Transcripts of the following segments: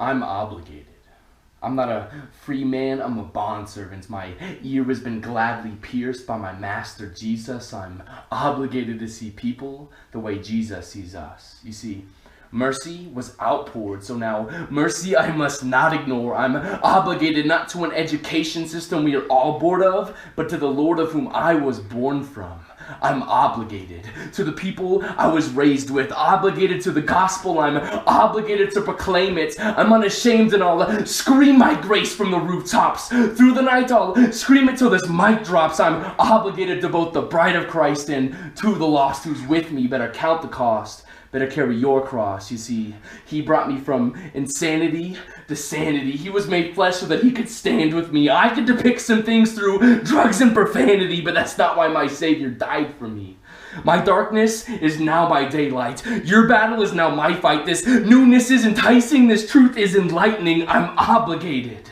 I'm obligated. I'm not a free man, I'm a bondservant. My ear has been gladly pierced by my master Jesus. I'm obligated to see people the way Jesus sees us. You see, mercy was outpoured, so now mercy I must not ignore. I'm obligated not to an education system we are all bored of, but to the Lord of whom I was born from. I'm obligated to the people I was raised with, obligated to the gospel, I'm obligated to proclaim it. I'm unashamed and I'll scream my grace from the rooftops. Through the night I'll scream it till this mic drops. I'm obligated to both the bride of Christ and to the lost who's with me. Better count the cost. Better carry your cross. You see, he brought me from insanity to sanity. He was made flesh so that he could stand with me. I could depict some things through drugs and profanity, but that's not why my Savior died for me. My darkness is now my daylight. Your battle is now my fight. This newness is enticing. This truth is enlightening. I'm obligated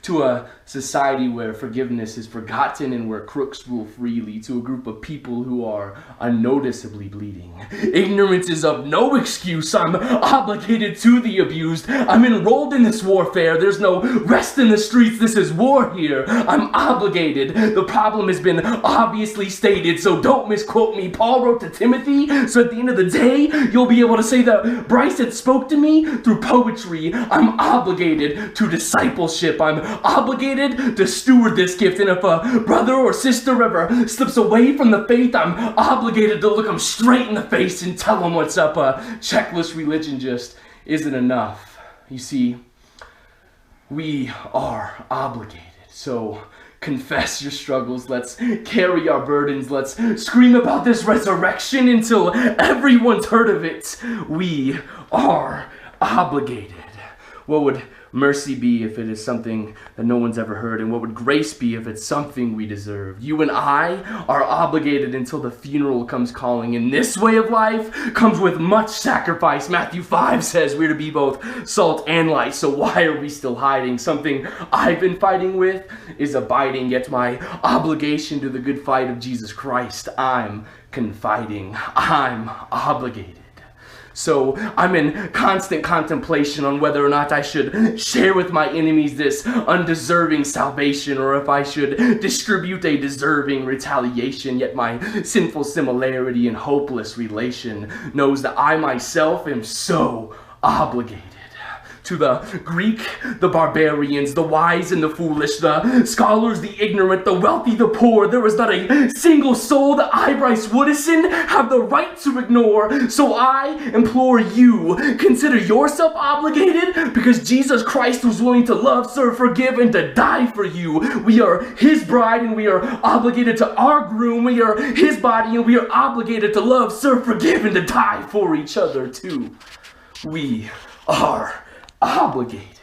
to a society where forgiveness is forgotten and where crooks rule freely, to a group of people who are unnoticeably bleeding. Ignorance is of no excuse. I'm obligated to the abused. I'm enrolled in this warfare. There's no rest in the streets. This is war here. I'm obligated. The problem has been obviously stated, so don't misquote me. Paul wrote to Timothy, so at the end of the day, you'll be able to say that Bryce had spoke to me through poetry. I'm obligated to discipleship. I'm obligated to steward this gift, and if a brother or sister ever slips away from the faith, I'm obligated to look them straight in the face and tell them what's up. A checklist religion just isn't enough. You see, we are obligated. So confess your struggles. Let's carry our burdens. Let's scream about this resurrection until everyone's heard of it. We are obligated. What would mercy be if it is something that no one's ever heard? And what would grace be if it's something we deserve? You and I are obligated until the funeral comes calling. And this way of life comes with much sacrifice. Matthew 5 says we're to be both salt and light. So why are we still hiding? Something I've been fighting with is abiding. Yet my obligation to the good fight of Jesus Christ, I'm confiding. I'm obligated. So I'm in constant contemplation on whether or not I should share with my enemies this undeserving salvation, or if I should distribute a deserving retaliation. Yet my sinful similarity and hopeless relation knows that I myself am so obligated. To the Greek, the barbarians, the wise and the foolish, the scholars, the ignorant, the wealthy, the poor, there is not a single soul that I, Bryce Woodason, have the right to ignore. So I implore you, consider yourself obligated, because Jesus Christ was willing to love, serve, forgive, and to die for you. We are his bride, and we are obligated to our groom. We are his body, and we are obligated to love, serve, forgive, and to die for each other too. We are obligated.